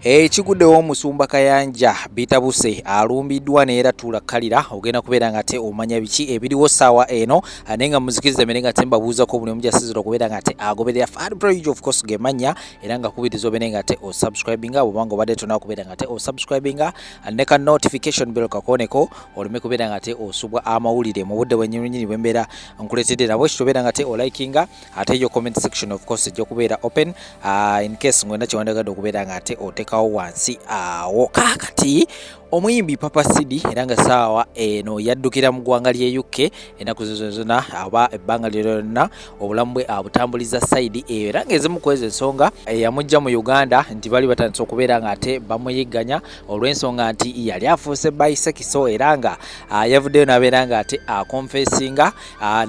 Ekiguddewo Musumba Kayanja bitabuse alumbiddwa neera tulakalira ogenda kubeera nga te omanya biki ebiriwo saawa eno anenga muzikiriza merenga temba buuza ko buli omujasizo okubeera nga te agoberera Fad Bridge of course gemanya era nga kubirizo benenga te o subscribinga obango bade tuna kubeera nga te o subscribinga aneka notification bell kakoneko olime kubeera nga te osubwa amawulire mu budde bwenyinyinyi bwembeera nkuletedde nabo kitobeera nga te o likinga ate yo comment section of course ejjo kubeera open in case ngwenda kiwandagadde okubeera nga te otekawo wansi awo kakati omuyimbi Papa Sidi era nga saawa eno yaddukira mu ggwanga lye UK ennaku zonna aba ebbanga lyonna obulamu bwe abutambuliza side eyo era nga ezimu kweza ensonga yamujja mu Uganda nti bali batandise okubeera nga ate bamuyigganya olw'ensonga nti yali afuuse bisekiso era nga yavuddeyo n'abeera nga ate akonfesinga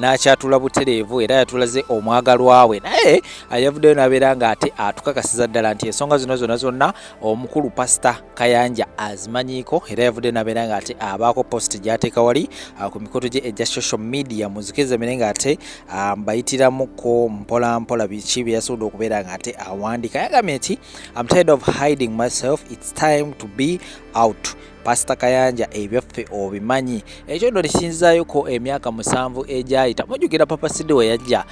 n'akyatula butereevu era yatulaze omwagalwa we naye yavuddeyo n'abeera nga ate atukakasiza ddala nti ensonga zino zonna omukulu Pastor Kayanja azimanyiko era yavudde nabeera nga ate abaako post gy'ateeka wali ku mikoto gye egya social media muzikiriza merenga ate mbayitiramuko mpola biki bye yasobodde okubeera nga ate awandika yagambye nti I'm tired of hiding myself, it's time to be out. Pastor Kayanja ebyaffe obimanyi ekyo ndo lisinzayoko emyaka 7 ejayita mujukira Papa Sidi we yajja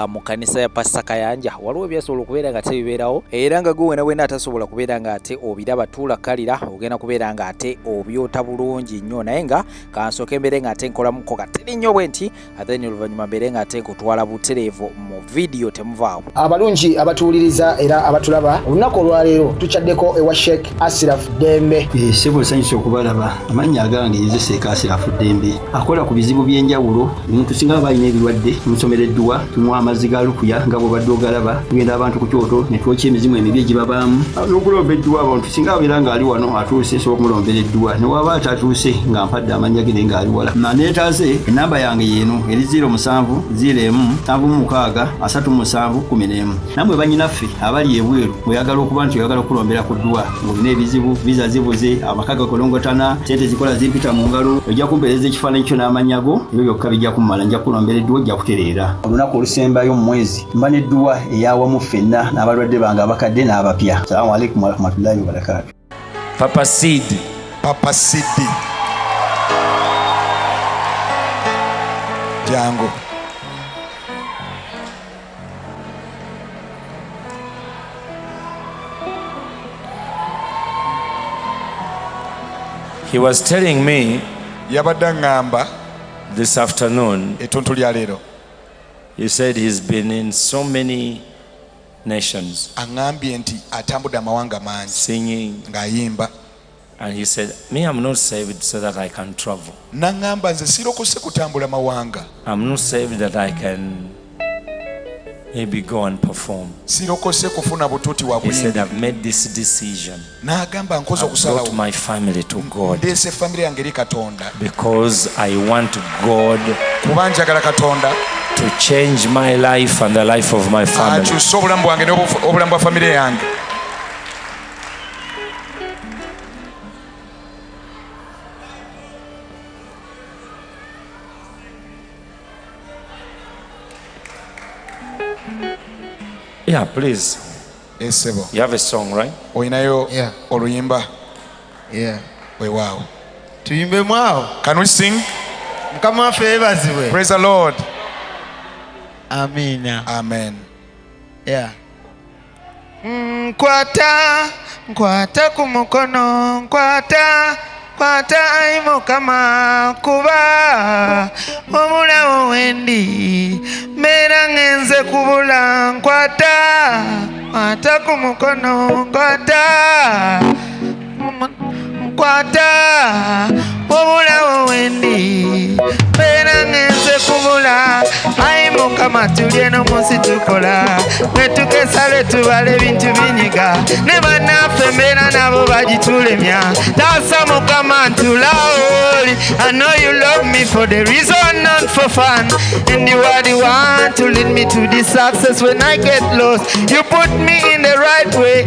mu kanisa ya Pastor Kayanja waliwo ebyasobola okubeera nga tebibeerawo era nga gwe wena atasobola kubeera nga ate obiraba tulakalira ogenda kubeera nga ate obyota bulungi nnyo naye nga kansooka embere nga ate nkolamuko katini nnyo bwe nti ate ni oluvannyuma mbere nga ate nkutwala butereevu mu video temuvaawo. Abalungi abatuwuliriza era abatulaba olunaku olwaleero tucaddeko ewa Sheikh Ashraf Dembe. Sanyusa okubalaba amanya agange nze Sheikh Ashraf Dembe akola ku bizibu by'enjawulo omuntu singa balina ebirwadde musomereddwa tumwa amazzi ga lukuya nga bwe badde ogalaba tugenda abantu ku kyoto ne twokya emizimu emibi egibabaamu n'okulombeddwa abantu singa abeera ng'ali wano atuuse so okumulombereddwa ne waba atatuuse nga mpadde amanya ge nga ali wala neetaaze enamba yange yeeno eri 07 01 76 37 11 namwe bannyinaffe abali ebweru oyagala okuba nti oyagala okulombera ku ddwa ng'olina ebizibu viza zibuze amakaga kolongotana sente zikola zimpita mu ngalo ojja kumpereza ekifaananyi kyo n'amanyago ebyo byokka bijja kumala nja kulombereddwa ojja kutereera olunaku olusembayo mu mwezi mba n'edduwa eyawamu ffenna n'abalwadde bange abakadde n'abapya. Salaamu alaikum warahmatullahi wabarakatuh. Papa Sidi jango He was telling me yabadde ngamba this afternoon. Etuntu lya leero. He said he's been in so many nations. Angambye nti atambudde amawanga mangi singing ng'ayimba. And he said, me, I'm not saved so that I can travel. Nangamba nze sirokose kutambula mawanga. I'm not saved that I can maybe go and perform. Sirokose kufuna bututi wa He said, buyimbi. I've made this decision. N'agamba nkoze I've brought okusalawo. my family to God Ndeese family yange eri Katonda. because I want God Kuba njagala Katonda to change my life and the life of my family. akyusa obulamu bwange n'obulamu bwa family yange. Yeah, please. Esebo. You have a song, right? Oyinayo Yeah. oluyimba. Yeah. Weewaawo. Tuyimbe mwao. Can we sing? Mukama waffe yeebazibwe. Praise the Lord. Amina. Amen. Yeah. Nkwata ku mukono nkwata ayi Mukama kuba omulawo wendi mbeera ngenze kubula nkwata ku mukono nkwata obulawo wendi mbeera ngenze kubula ayi Mukama tulye n'omunsi tukola bwe tukesale tubala ebintu binyiga ne bannaffe mbeera nabo bagitulemya taasa Mukama ntulawo truly. I know you love me for the reason, not for fun. And you are the one to lead me to the success when I get lost. You put me in the right way.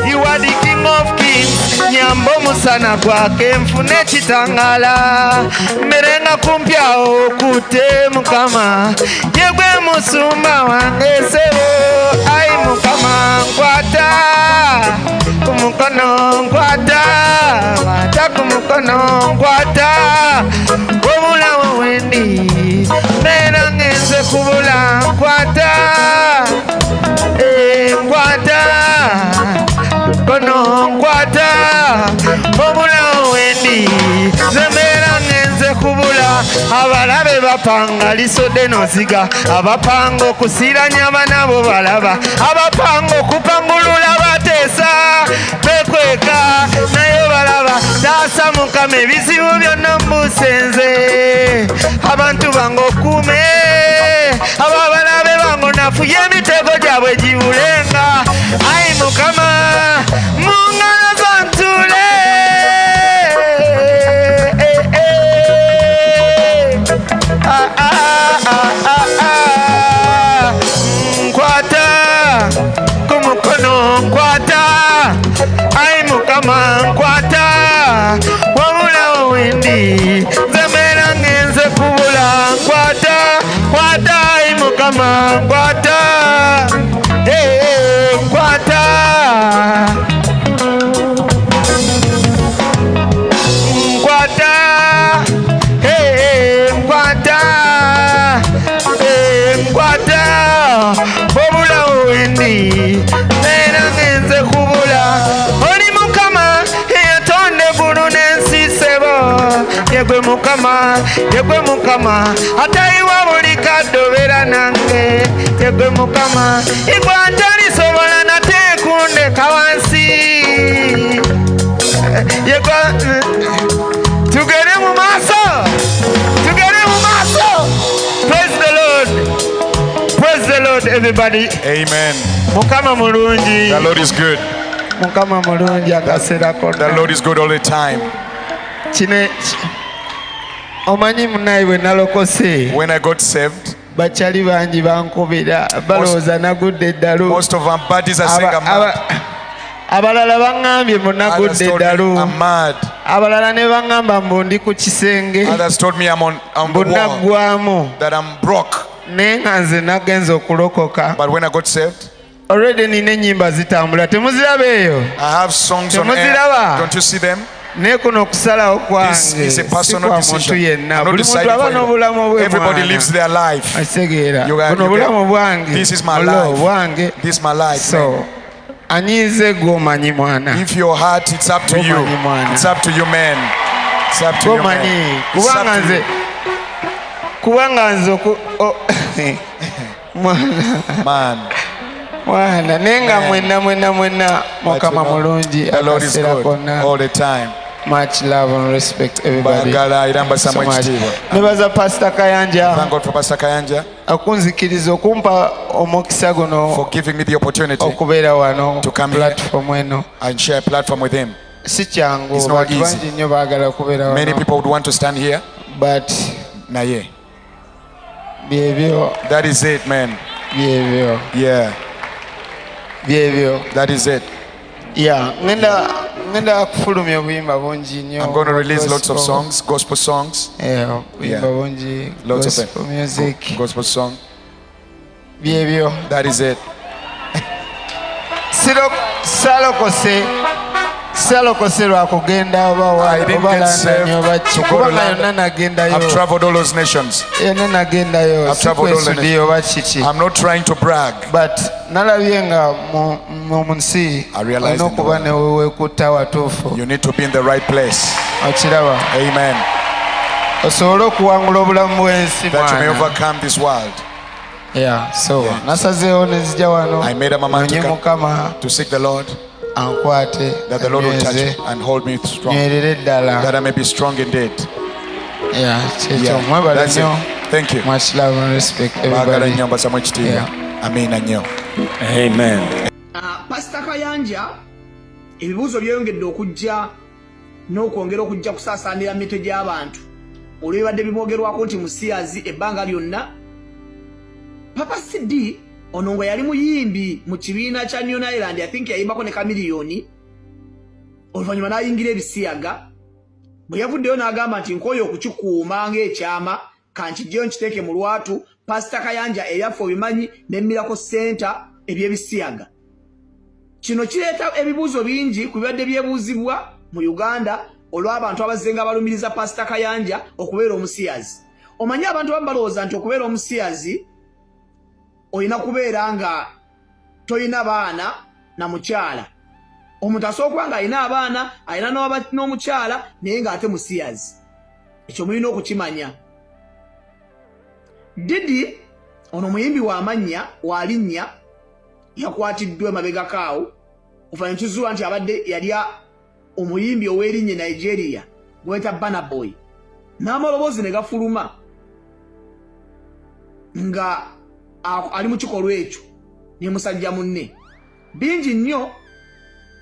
You are the King of Kings. Nyambo musana kwake mfune chitangala. Merenga kumpya okute mukama. Yegwe musumba wange sebo. Ai mukama nkwata. Kumukono nkwata. Wata kumukono nkwata. Wabula wawendi. Mera ngenze kubula nkwata. Nkwata. Kono nkwata. Wabula wawendi. Zemera ngenze kubula. Abalabe bapanga lisode noziga. Abapanga okusiranya banabo balaba. Abapanga okupangulula batesa. Bekweka nayo balaba. Tasa mukama ebizibu byonna mbusenze. Abantu bange okume. Ababalabe bange nafuye emitego gyabwe gibulenga. Ayi mukama mungalo zontule. Nkwata kumukono nkwata. Ayi mukama nkwata. Wabula wawendi. Zemera ngenze kubula nkwata. Nkwata ayi mukama nkwata. Nkwata. Nkwata. Nkwata. Nkwata. Wabula wawendi. Zemera ngenze kubula. Oli mukama eyatonde eggulu n'ensi sebo. Yegwe mukama, yegwe mukama. Atayiwa buli kaddobera nange. Yegwe mukama. Igwe atalisobola nate kundeka wansi. Yegwe tugere mu maaso. Tugere mu maaso. Praise the Lord. Praise the Lord everybody. Amen. Mukama mulungi. The Lord is good. Mukama mulungi akaseera konna. The Lord is good all the time. Kine omanyi munayi bwe nalokose When I got saved, bakyali bangi bankubira balowooza nagudde eddalu. most of our buddies are saying I'm mad. Abalala baŋŋambye mu Others nagudde told me eddalu. I'm mad. Abalala ne baŋŋamba mbu ndi ku kisenge Others told me I'm on the wall, bunaggwamu that I'm broke. naye nga nze nagenza okulokoka. But when I got saved, Already nina ennyimba zitambula temuziraba eyo. I have songs on air. Temuziraba? Don't you see them? Naye kuno okusalawo This is a kwange personal si kwa muntu decision. yenna. I'm not Buli muntu deciding aba for you. n'obulamu bwe Everybody mwana. lives their life. Akitegeera You buno get- obulamu bwange This is my Olwo life. bwange. This is my life. So anyize gw'omanyi mwana If your heart, it's up to you. Omanyi mwana. It's up to you, man. It's up to you, man. gw'omanyi It's up kubanga to nze you. kubanga nze mwana Man, naye nga mwenna mukama But you know, mulungi the Lord is akaseera good konna. all the time. Much love and respect everybody. Bayagala era mbasa So mu much. ekitiibwa. Nebaza Pastor Kayanja Thank God for Pastor Kayanja akunzikiriza okumpa omukisa guno for giving me the opportunity okubeera wano To come platform eno. and share a platform with him. Si kyangu It's not bantu easy. bangi nnyo baagala okubeera Many wano people would want to stand here. but Naye, byebyo that is it, man. byebyo Yeah, byebyo that is it. yeah ngenda kufulumya obuyimba bungi nnyo I'm going to release lots of gospel. songs, gospel songs, Yeah, obuyimba bungi lots of gospel them. music Gospel song. byebyo That is it. salokose lwa kugenda oba I didn't get saved London oba to ki go to kubanga yonna London. nagendayo I've traveled all those nations. yonna nagendayo I've traveled all the sikwesudde oba kiki I'm not trying to brag. but nalabye nga mu nsi I realized olina in the okuba world. newewekutta watuufu You need to be in the right place. okiraba Amen. osobole okuwangula obulamu bw'ensi That you may mwana. overcome this world. Yeah, so nasazeewo nenzija wano I made up my mind to nonye come. mukama To seek the Lord, ankwate that the Lord will touch anyweze, me and hold me strong. nywerere ddala. That I may be strong indeed. Yeah, kyekyo Yeah, mwebale that's nnyo. it. Thank you. Much love and respect Baagala everybody. nnyo mbasamu ekitiibwa. Yeah. Amiina nnyo. Amen. Pastor Kayanja ebibuuzo byeyongedde okujja n'okwongera okujja kusaasaanira mu mitwe gy'abantu olw'ebibadde bimwogerwako nti musiyazi ebbanga lyonna. Papa Sidi ono nga yali muyimbi mu kibiina kya New Ireland, I think yayimbako ne Kamiliyoni, oluvannyuma n'ayingira ebisiyaga. Bwe yavuddeyo n'agamba nti nkooye okukikuuma ng'ekyama kankijjeyo nkiteeke mu lwatu, Pastor Kayanja eyaffe obimanyi ne Miracle Center eby'ebisiyaga. Kino kireeta ebibuuzo bingi ku bibadde byebuuzibwa mu Uganda olw'abantu abazze nga balumiriza Pastor Kayanja okubeera omusiyazi. Omanyi abantu abamu balowooza nti okubeera omusiyazi olina kubeera nga tolina baana na mukyala. Omuntu asooka nga alina abaana, alina n'omukyala naye ng'ate musiyazi. Ekyo mulina okukimanya. Didi ono muyimbi wa linnya yakwatiddwa emabega kaawo. Oluvannyuma kizuula nti abadde yali omuyimbi ow'erinnya Nigeria gweta Burna Boy. N'amaloboozi ne gafuluma nga ali mu kikolwa ekyo ne musajja munne. Bingi nnyo.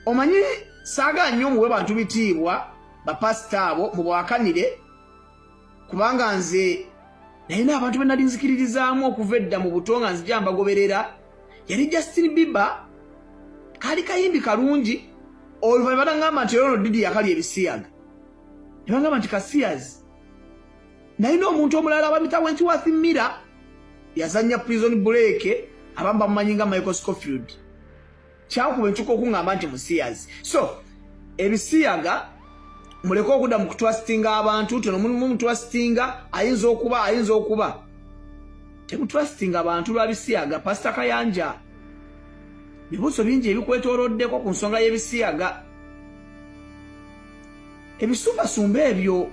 Omanyi saaga nnyo muwe bantu bitiibwa bapasita abo mu bwakanire, kubanga nze naye n'abantu be nali nzikiririzaamu okuva edda mu buto nga nzija mbagoberera yali Justin Bieber. Kali kayimbi kalungi. Oluvannyuma bagamba nti ono Didi yakali ebisiyaga. Ne bagamba nti kasiyazi. Naye n'omuntu omulala abamita Wentworth Miller yazannya Prison Break, abamu bamumanyi nga Michael Scofield. Kyakuba enkyuka okungamba nti musiyazi. So ebisiyaga muleke okudda mu kutwasitinga abantu. Tono mulimu mutwasitinga ayinza okuba temutwasitinga abantu lwa bisiyaga. Pastor Kayanja bibuuzo bingi ebikwetooloddeko ku nsonga y'ebisiyaga. Ebisumbasumba ebyo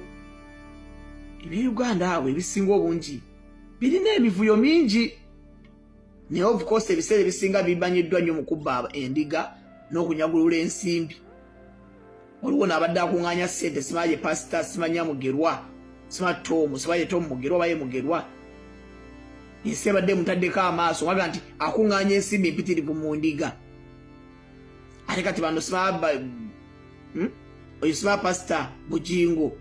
eby'Uganda awo ebisinga obungi birina emivuyo mingi. Naye of course ebiseera ebisinga bimanyiddwa nnyo mu kubba endiga n'okunyagulula ensimbi. Waliwo n'abadde akuŋŋaanya ssente, simanyi pasita, simanya Mugerwa, simanyi Tom, simanyi Tom Mugerwa baye Mugerwa. Ensi ebadde mutaddeko amaaso waga nti akuŋŋaanya ensimbi empitirivu mu ndiga. Ate kati bano oyo simanyi pasita Bujingo.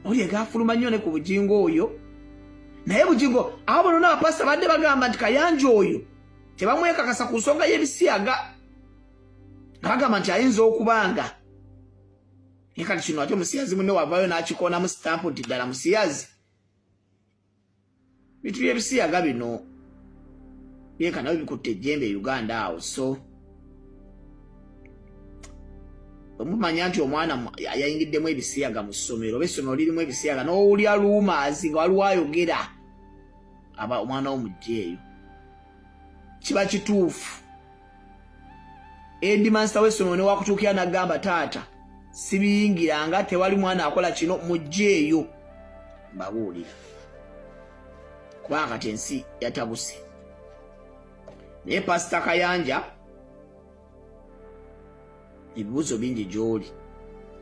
Oli egafuluma nnyo ne ku Bujingo oyo. Naye Bujingo abo bano n'abapasita badde bagamba nti Kayanja oyo tebamwekakasa ku nsonga y'ebisiyaga. Bagamba nti ayinza okubanga. Naye kati kino ate musiyazi munne wavaayo n'akikoonamu sitampu nti ddala musiyazi. Bitu by'ebisiyaga bino byeka nabyo bikutte ejjembe Uganda awo. So omumanya nti omwana yayingiddemu ebisiyaga mu ssomero, oba essomero lirimu ebisiyaga n'owulya rumors nga waliwo ayogera omwana w'omujja eyo, kiba kituufu. Headmaster w'essomero ne wakutuukira n'agamba taata sibiyingiranga, tewali mwana akola kino mujja eyo. Mbabuulira kubanga kati ensi yatabuse. Naye Pastor Kayanja ebibuuzo bingi gy'oli.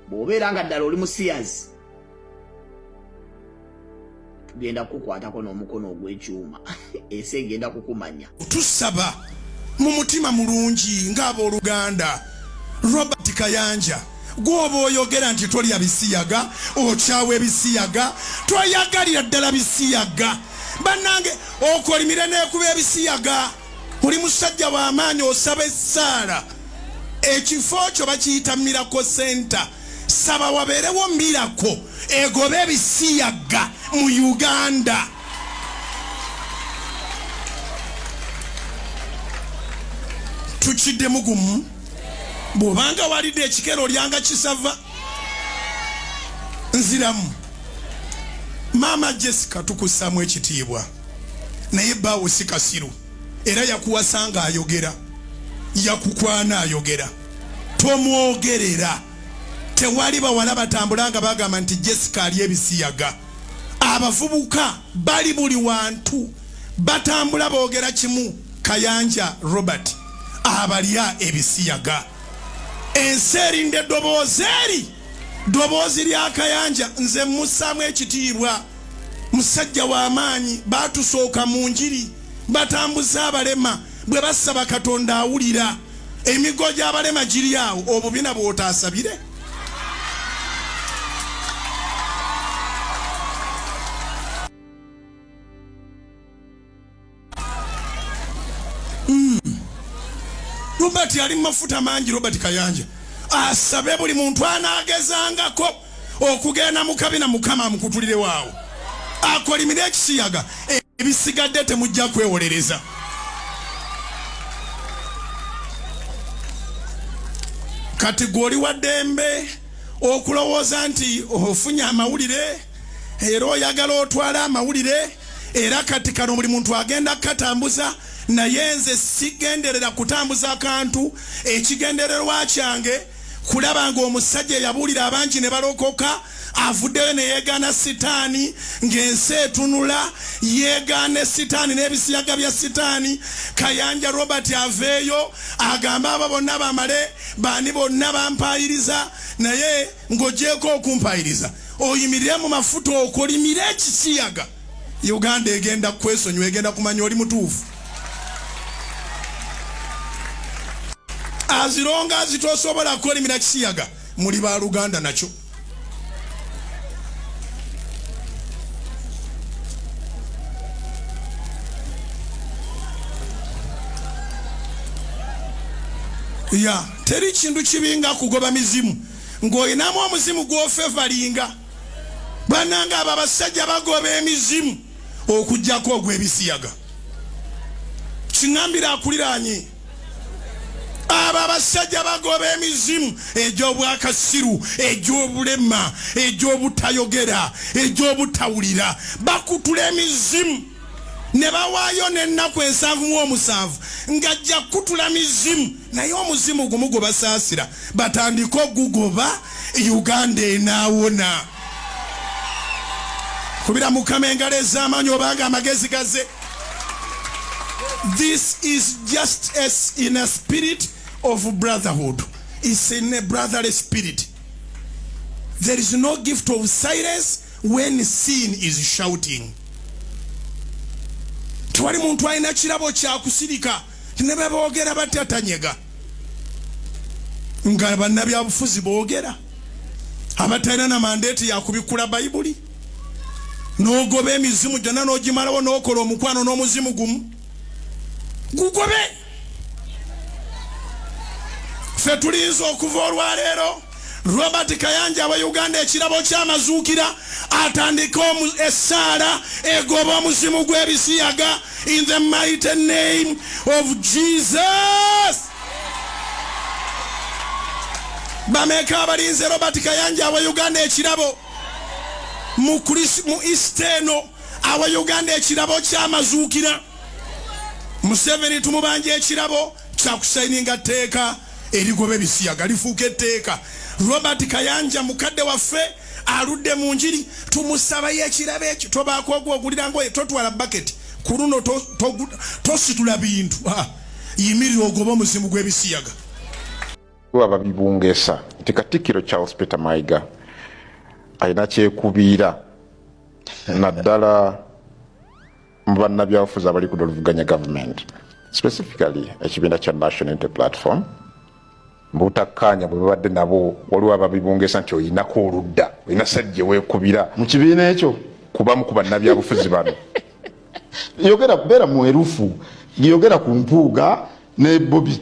Bw'obeera nga ddala oli musiyazi tugenda kukwatako n'omukono ogw'ekyuma ensi egenda kukumanya. Tusaba mu mutima mulungi ng'abooluganda Robert Kayanja gwoba oyogera nti tolya bisiyaga, okyawa ebisiyaga, toyagalira ddala bisiyaga. Bannange okolimire n'ekuba ebisiyaga. Oli musajja w'amaanyi osaba essaala. Ekifo kyo bakiyita Miracle Center. Saba wabeerewo Miracle egobe ebisiyaga mu Uganda. Tukidde mugumu. Bw'obanga walidde ekikero lyanga kisava. Nziramu. Mama Jessica tukusaamu ekitiibwa. Naye bbaawo si kasiru. Era yakuwasanga ayogera. Yakukwana ayogera. Tomwogerera. Tewali bawala batambulanga bagamba nti Jessica ali ebisiyaga. Abavubuka bali buli wantu batambula boogera kimu. Kayanja Robert abalya ebisiyaga. Ensi erinde eddoboozi eri. Ddoboozi lya Kayanja nze musaamu ekitiibwa. Musajja w'amaanyi batusooka mu njiri batambuza abalema bwe basaba Katonda awulira. Emigo gy'abalema giri awo, obubina bw'otaasabire. Robert yali mafuta mangi. Robert Kayanja asabe buli muntu anagezangako okugenda mu kabina Mukama amukutulire waawo akolimire ekisiyaga ebisigadde temujja kwewolereza. Kati goli wa ddembe okulowooza nti ofunye amawulire era oyagala otwala amawulire era kati kano buli muntu agenda katambuza naye nze sigenderera kutambuza akantu ekigendererwa kyange kulaba ng'omusajja yabuulira abangi ne balokoka avuddeyo ne yeegaana sitaani ng'ensi etunula yeegaane sitaani n'ebisiyaga bya sitaani. Kayanja Robert aveeyo agamba abo bonna bamale baani bonna bampayiriza naye ng'ogyeko okumpayiriza oyimirire mu mafuta okolimire ekisiyaga. Uganda egenda kwesonyiwa egenda kumanya oli mutuufu. Azironga azitosobola kukolimira kisiyaga muli ba Luganda nakyo. Ya teri kintu kibinga kugoba mizimu ng'oyinamu omuzimu gw'ofevalinga bananga abo abasajja bagoba emizimu okujjako ogw'ebisiyaga. Kiŋambira akuliranye abo abasajja bagoba emizimu egy'obwakasiru egy'obulema egy'obutayogera egy'obutawulira bakutula emizimu ne bawaayo n'ennaku 7 ng'ajja kutula mizimu naye omuzimu gumu gwe basaasira batandika ogugoba Uganda enaawona. Kubira Mukama engalo ez'amaanyi obanga amagezi gaze. This is just as in a spirit of brotherhood. It's in a brotherly spirit. There is no gift of silence when sin is shouting. Twali muntu alina kirabo kyakusirika ne boogera batatanyega nga bannabyabufuzi boogera abatalina na mandeeti yakubikula Bayibuli n'ogoba emizimu gyonna n'ogimalawo n'okola omukwano n'omuzimu gumu gugobe. Ffe tulinza okuva olwaleero Robert Kayanja wa Uganda ekirabo ky'amazuukira atandika essaala egoba omuzimu gw'ebisiyaga in the mighty name of Jesus. Bameka abalinze Robert Kayanja wa Uganda ekirabo mu East eno awa Uganda ekirabo ky'amazuukira. Museveni tumubanja ekirabo kyakusayininga tteeka erigoba ebisiyaga lifuuka etteeka. Robert Kayanja mukadde waffe aludde mu njiri tumusaba ekirabo ekyo tobaako ogwogulira ngoye totwala bucket ku luno tositula bintu yimirira ogoba omuzimu gw'ebisiyaga. Ababibungesa nti Katikkiro Charles Peter Mayiga alina kyekubiira naddala mu bannabyabufuzi abali ku oluvuganya government specifically ekibiina kya National Unity Platform mbutakkaanya bwe babadde nabo waliwo ababibungesa nti oyinako oludda olina sajje weekubira mu kibiina ekyo kubamu ku bannabyabufuzi bano. Yogera kubeera mwerufu yogera ku mpuuga ne Bobi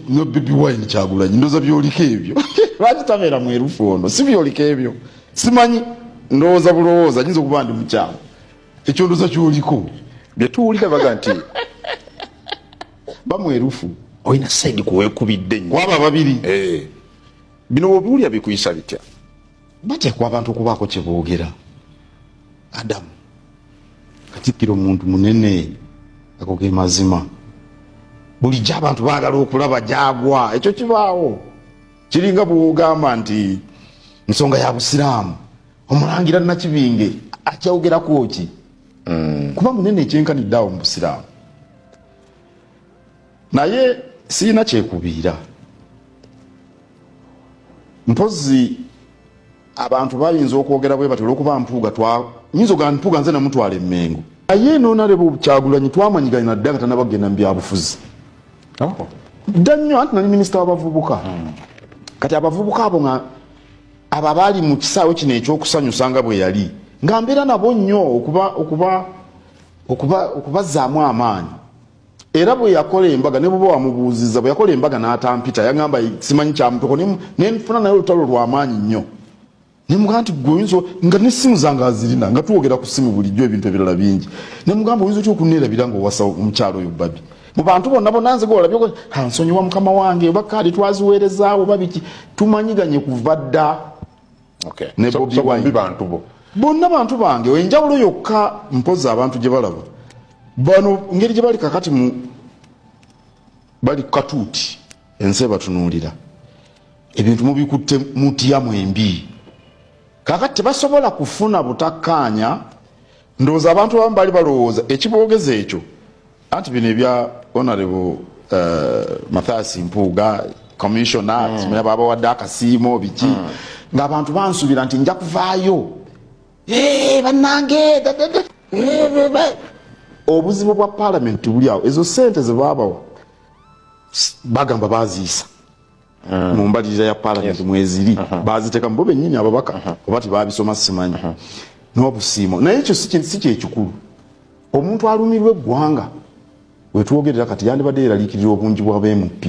Wine Kyagulanyi ndowooza byoliko ebyo lwaki tabeera mwerufu ono si byoliko ebyo simanyi ndowooza bulowooza nyinza okuba ndi mukyalo ekyo ndowooza kyoliko bye tuwulira baga nti bamwerufu olina saidi kuweekubidde nnyo kwaba babiri bino obiwulira bikuyisa bitya bateekwa abantu okubaako kye boogera. Adamu Katikkiro muntu munene ako ge mazima bulijjo abantu baagala okulaba gyagwa ekyo kibaawo kiringa bw'ogamba nti nsonga ya busiraamu omulangira Nakibinge akyawogerako ki kuba munene ekyenkanidde awo mu busiraamu naye sirina kyekubiira mpozi abantu bayinza okwogera bwe batyo olw'okuba mpuuga nyinza ogamba mpuuga nze namutwala emmengo naye n'onaleba Kyagulanyi twamanyiganya ddala nga tanabagenda mu byabufuzi dda nnyo anti nali minisita w'abavubuka kati abavubuka abo nga abo abaali mu kisaawe kino ekyokusanyusa nga bwe yali nga mbeera nabo nnyo okubazzaamu amaanyi era bwe yakola embaga ne bwe wamubuuziza bwe yakola embaga n'atampita yagamba simanyi kyamutoko ne nfuna naye olutalo lw'amaanyi nnyo ne mugamba nti gwe oyinza nga n'essimu zange azirina nga tuwogera ku ssimu bulijjo ebintu ebirala bingi ne mugamba oyinza otya okunneerabira ng'owasa omukyalo oyo babi mu bantu bonna bonna nze golabye nsonyiwa mukama wange oba kaadi twaziweerezaawo babiki tumanyiganye kuva dda ne Bobi Wine bantu bo bonna bantu bange enjawulo yokka mpoza abantu gye balaba bano ngeri gye bali kakati bali katuuti ensi batunuulira ebintu mubikutte mutya mwembi kakati tebasobola kufuna butakkaanya ndowooza abantu abamu bali balowooza ekiboogeza ekyo anti bino ebya honorable Mathias Mpuuga commissioner simanya babawadde akasiimo biki ng'abantu bansuubira nti nja kuvaayo bannange obuzibu bwa parliament buli awo ezo sente ze baabawa bagamba baziisa mu mbalirira ya parliament mweziri baziteeka mubo bennyini ababaka oba tebabisoma simanyi n'obusiimo naye ekyo si kyekikulu omuntu alumirwa eggwanga wetwogerera kati yandibadde yeraliikirira obungi bwa b'MP